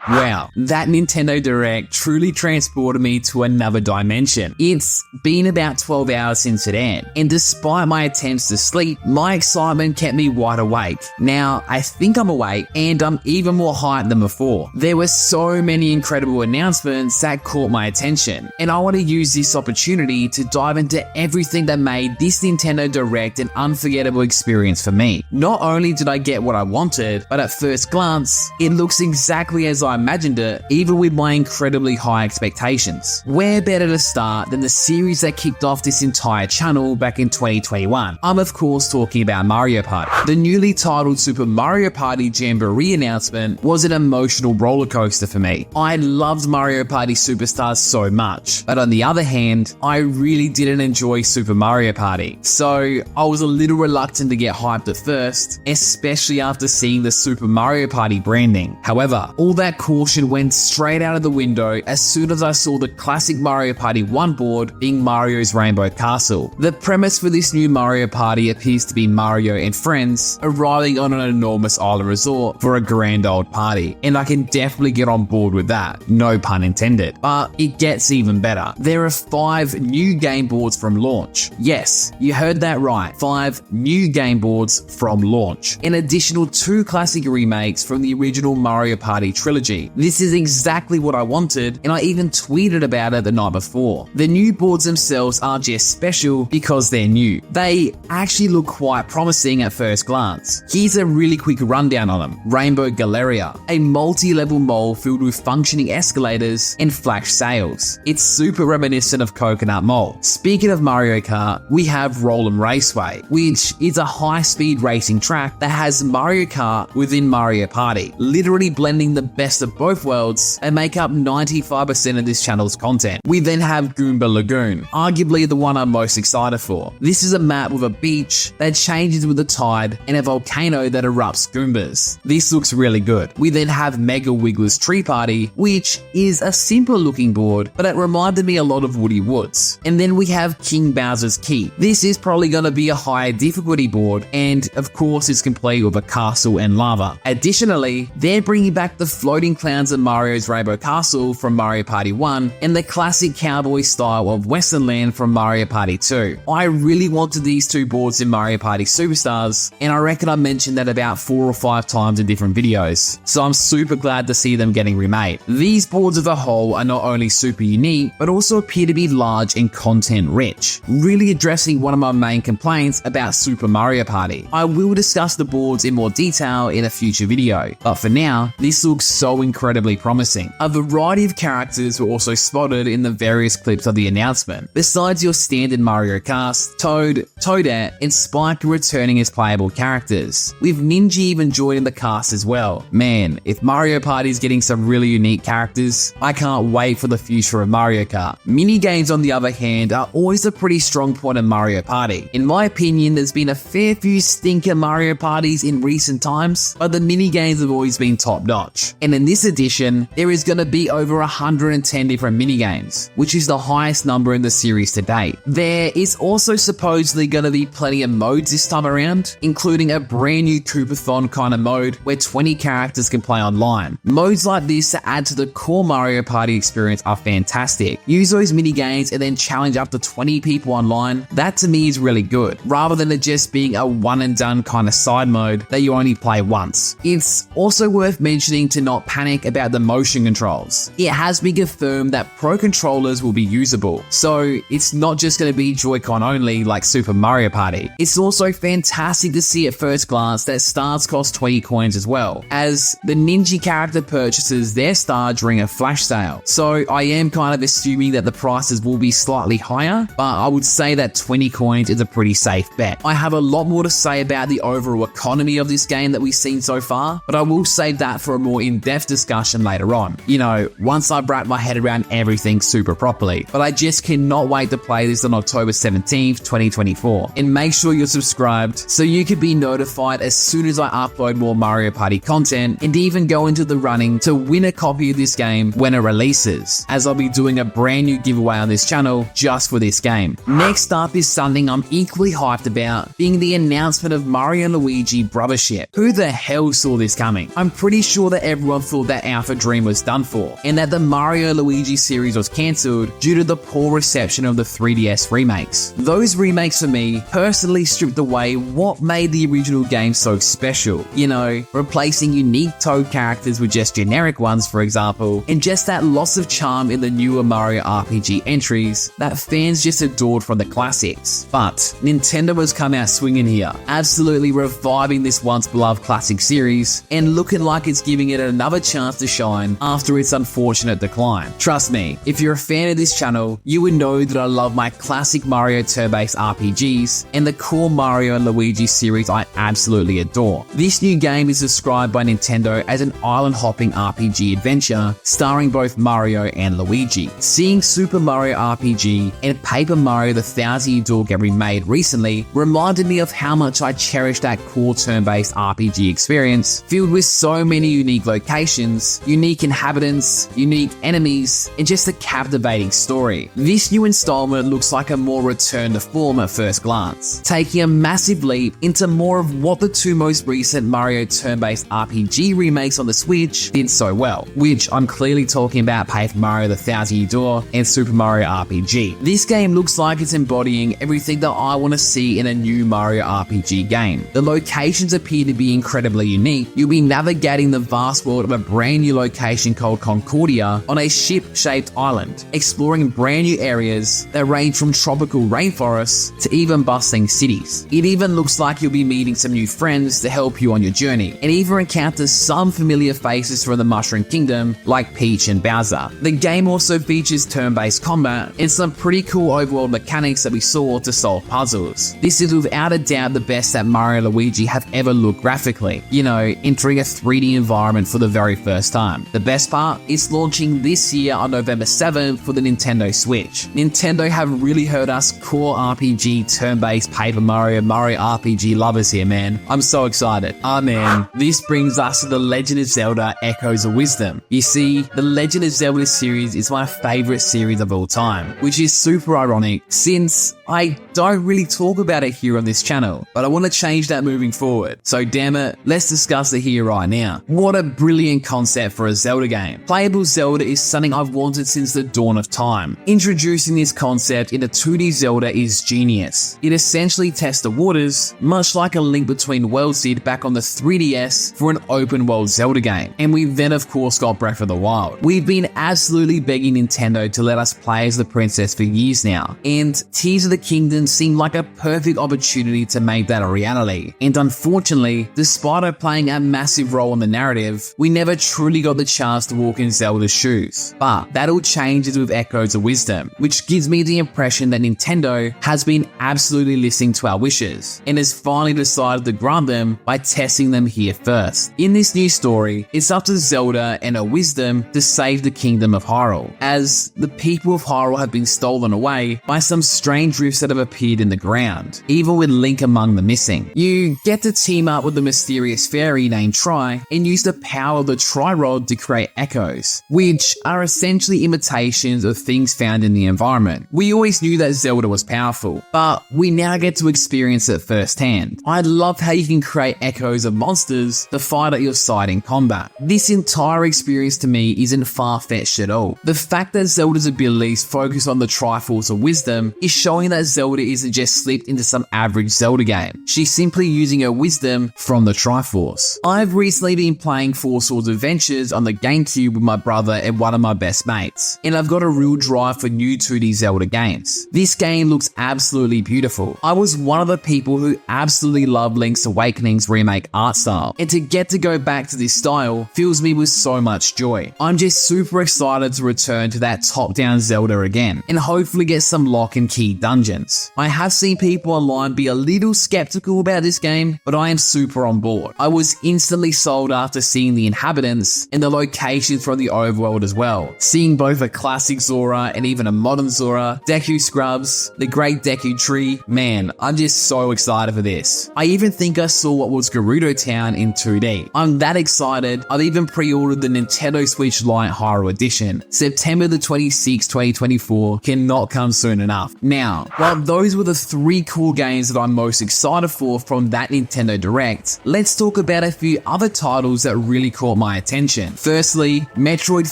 Wow, that Nintendo Direct truly transported me to another dimension. It's been about 12 hours since it aired, and despite my attempts to sleep, my excitement kept me wide awake. Now, I think I'm awake, and I'm even more hyped than before. There were so many incredible announcements that caught my attention, and I want to use this opportunity to dive into everything that made this Nintendo Direct an unforgettable experience for me. Not only did I get what I wanted, but at first glance, it looks exactly as I imagined it, even with my incredibly high expectations. Where better to start than the series that kicked off this entire channel back in 2021? I'm of course talking about Mario Party. The newly titled Super Mario Party Jamboree announcement was an emotional roller coaster for me. I loved Mario Party Superstars so much, but on the other hand, I really didn't enjoy Super Mario Party. So I was a little reluctant to get hyped at first, especially after seeing the Super Mario Party branding. However, all that caution went straight out of the window as soon as I saw the classic Mario Party 1 board being Mario's Rainbow Castle. The premise for this new Mario Party appears to be Mario and friends arriving on an enormous island resort for a grand old party, and I can definitely get on board with that, no pun intended. But it gets even better. There are 5 new game boards from launch. Yes, you heard that right, 5 new game boards from launch. An additional 2 classic remakes from the original Mario Party trilogy. This is exactly what I wanted, and I even tweeted about it the night before. The new boards themselves are just special because they're new. They actually look quite promising at first glance. Here's a really quick rundown on them. Rainbow Galleria, a multi-level mall filled with functioning escalators and flash sails. It's super reminiscent of Coconut Mall. Speaking of Mario Kart, we have Roland Raceway, which is a high-speed racing track that has Mario Kart within Mario Party, literally blending the best of both worlds and make up 95% of this channel's content. We then have Goomba Lagoon, arguably the one I'm most excited for. This is a map with a beach that changes with the tide and a volcano that erupts Goombas. This looks really good. We then have Mega Wiggler's Tree Party, which is a simpler looking board, but it reminded me a lot of Woody Woods. And then we have King Bowser's Keep. This is probably going to be a higher difficulty board, and of course it's complete with a castle and lava. Additionally, they're bringing back the floating clowns in Mario's Rainbow Castle from Mario Party 1 and the classic cowboy style of Western Land from Mario Party 2. I really wanted these 2 boards in Mario Party Superstars, and I reckon I mentioned that about 4 or 5 times in different videos, so I'm super glad to see them getting remade. These boards as a whole are not only super unique, but also appear to be large and content rich, really addressing one of my main complaints about Super Mario Party. I will discuss the boards in more detail in a future video, but for now, this looks so incredibly promising. A variety of characters were also spotted in the various clips of the announcement. Besides your standard Mario cast, Toad, Toadette, and Spike returning as playable characters, with Ninja even joining the cast as well. Man, if Mario Party is getting some really unique characters, I can't wait for the future of Mario Kart. Minigames on the other hand are always a pretty strong point in Mario Party. In my opinion, there's been a fair few stinker Mario Parties in recent times, but the minigames have always been top notch. And in this edition, there is going to be over 110 different minigames, which is the highest number in the series to date. There is also supposedly going to be plenty of modes this time around, including a brand new Koopathon kind of mode where 20 characters can play online. Modes like this to add to the core Mario Party experience are fantastic. Use those minigames and then challenge up to 20 people online. That to me is really good, rather than it just being a one and done kind of side mode that you only play once. It's also worth mentioning to not panic about the motion controls. It has been confirmed that Pro controllers will be usable, so it's not just going to be Joy-Con only like Super Mario Party. It's also fantastic to see at first glance that stars cost 20 coins as well, as the Ninja character purchases their star during a flash sale. So I am kind of assuming that the prices will be slightly higher, but I would say that 20 coins is a pretty safe bet. I have a lot more to say about the overall economy of this game that we've seen so far, but I will save that for a more in-depth discussion later on. You know, once I've wrapped my head around everything super properly. But I just cannot wait to play this on October 17th, 2024. And make sure you're subscribed so you can be notified as soon as I upload more Mario Party content, and even go into the running to win a copy of this game when it releases, as I'll be doing a brand new giveaway on this channel just for this game. Next up is something I'm equally hyped about, being the announcement of Mario and Luigi Brothership. Who the hell saw this coming? I'm pretty sure that everyone thought thought that Alpha Dream was done for, and that the Mario Luigi series was cancelled due to the poor reception of the 3DS remakes. Those remakes for me personally stripped away what made the original game so special. You know, replacing unique Toad characters with just generic ones, for example, and just that loss of charm in the newer Mario RPG entries that fans just adored from the classics. But Nintendo has come out swinging here, absolutely reviving this once beloved classic series and looking like it's giving it another chance to shine after its unfortunate decline. Trust me, if you're a fan of this channel, you would know that I love my classic Mario turn-based RPGs, and the core Mario and Luigi series I absolutely adore. This new game is described by Nintendo as an island-hopping RPG adventure starring both Mario and Luigi. Seeing Super Mario RPG and Paper Mario the Thousand Year Door get remade recently reminded me of how much I cherish that core turn-based RPG experience, filled with so many unique locations, unique inhabitants, unique enemies, and just a captivating story. This new installment looks like a more return to form at first glance, taking a massive leap into more of what the two most recent Mario turn-based RPG remakes on the Switch did so well, which I'm clearly talking about Paper Mario the Thousand Year Door and Super Mario RPG. This game looks like it's embodying everything that I want to see in a new Mario RPG game. The locations appear to be incredibly unique. You'll be navigating the vast world of a brand new location called Concordia on a ship-shaped island, exploring brand new areas that range from tropical rainforests to even bustling cities. It even looks like you'll be meeting some new friends to help you on your journey, and even encounter some familiar faces from the Mushroom Kingdom like Peach and Bowser. The game also features turn-based combat and some pretty cool overworld mechanics that we saw to solve puzzles. This is without a doubt the best that Mario and Luigi have ever looked graphically, you know, entering a 3D environment for the very first time. The best part is launching this year on November 7th for the Nintendo Switch. Nintendo have really heard us core RPG turn-based Paper Mario RPG lovers here, man. I'm so excited. Man, this brings us to The Legend of Zelda Echoes of Wisdom. You see, the Legend of Zelda series is my favorite series of all time, which is super ironic since I don't really talk about it here on this channel, but I want to change that moving forward. So damn it, let's discuss it here right now. What a brilliant concept for a Zelda game. Playable Zelda is something I've wanted since the dawn of time. Introducing this concept into 2D Zelda is genius. It essentially tests the waters, much like a link between Worlds did back on the 3DS for an open world Zelda game. And we then of course got Breath of the Wild. We've been absolutely begging Nintendo to let us play as the princess for years now, and Tears of the Kingdom seemed like a perfect opportunity to make that a reality. And unfortunately, despite her playing a massive role in the narrative, we never truly got the chance to walk in Zelda's shoes. But that all changes with Echoes of Wisdom, which gives me the impression that Nintendo has been absolutely listening to our wishes and has finally decided to grant them by testing them here first. In this new story, it's up to Zelda and her wisdom to save the Kingdom of Hyrule, as the people of Hyrule have been stolen away by some strange rifts that have appeared in the ground, even with Link among the missing. You get to team up with the mysterious fairy named Tri and use the power of the Tri-Rod to create echoes, which are essentially imitations of things found in the environment. We always knew that Zelda was powerful, but we now get to experience it firsthand. I love how you can create echoes of monsters to fight at your side in combat. This entire experience to me isn't far-fetched at all. The fact that Zelda's abilities focus on the Triforce of Wisdom is showing that Zelda isn't just slipped into some average Zelda game. She's simply using her wisdom from the Triforce. I've recently been playing Four Swords Adventures on the GameCube with my brother and one of my best mates, and I've got a real drive for new 2D Zelda games. This game looks absolutely beautiful. I was one of the people who absolutely loved Link's Awakening's remake art style, and to get to go back to this style fills me with so much joy. I'm just super excited to return to that top-down Zelda again, and hopefully get some lock and key dungeons. I have seen people online be a little skeptical about this game, but I am super on board. I was instantly sold after seeing the inhabitants and the locations from the overworld as well. Seeing both a classic Zora and even a modern Zora, Deku Scrubs, the Great Deku Tree, man, I'm just so excited for this. I even think I saw what was Gerudo Town in 2D. I'm that excited, I've even pre-ordered the Nintendo Switch Lite Hyrule Edition. September the 26th, 2024 cannot come soon enough. Now, while those were the 3 cool games that I'm most excited for from that Nintendo Direct, let's talk about a few other titles that really caught my attention. Firstly, Metroid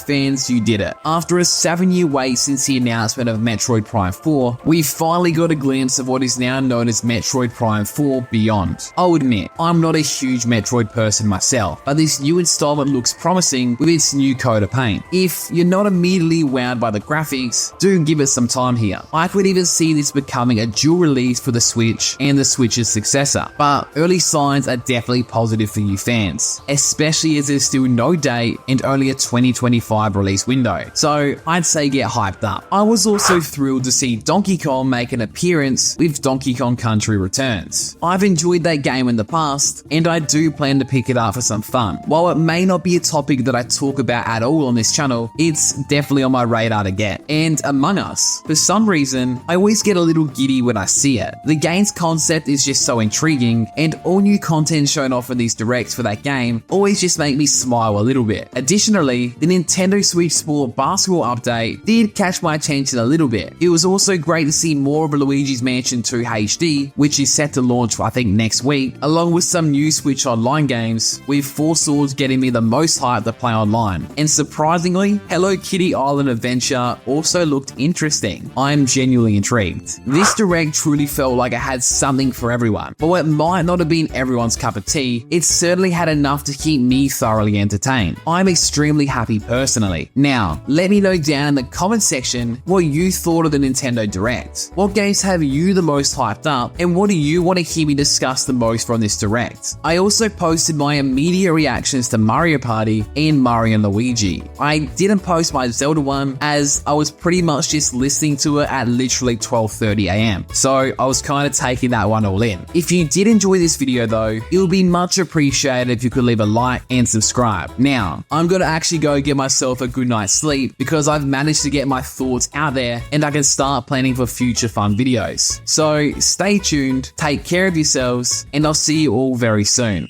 fans, you did it. After a 7-year wait since the announcement of Metroid Prime 4, we finally got a glimpse of what is now known as Metroid Prime 4 Beyond. I'll admit, I'm not a huge Metroid person myself, but this new installment looks promising with its new coat of paint. If you're not immediately wowed by the graphics, do give it some time here. I could even see this becoming a dual release for the Switch and the Switch's successor, but early signs are definitely positive for you fans, especially as there's still no date and only a 2025 release window, so I'd say get hyped up. I was also thrilled to see Donkey Kong make an appearance with Donkey Kong Country Returns. I've enjoyed that game in the past, and I do plan to pick it up for some fun. While it may not be a topic that I talk about at all on this channel, it's definitely on my radar to get. And Among Us, for some reason, I always get a little giddy when I see it. The game's concept is just so intriguing, and all new content shown off in these directs for that game always just make me smile a little bit. Additionally, the Nintendo Switch Sport basketball update did catch my attention a little bit. It was also great to see more of Luigi's Mansion 2 HD, which is set to launch I think next week, along with some new Switch Online games, with Four Swords getting me the most hype to play online. And surprisingly, Hello Kitty Island Adventure also looked interesting. I'm genuinely intrigued. This direct truly felt like it had something for everyone. But what might not have been everyone's cup of tea, it certainly had enough to keep me thoroughly entertained. I'm extremely happy personally. Now, let me know down in the comment section what you thought of the Nintendo Direct. What games have you the most hyped up, and what do you want to hear me discuss the most from this Direct? I also posted my immediate reactions to Mario Party and Mario and Luigi. I didn't post my Zelda one as I was pretty much just listening to it at literally 12:30 AM, so I was kind of taking that one all in. If you did enjoy this video though, it would be much appreciated if you could leave a like and subscribe. Now, I'm gonna actually go get myself a good night's sleep because I've managed to get my thoughts out there and I can start planning for future fun videos. So stay tuned, take care of yourselves, and I'll see you all very soon.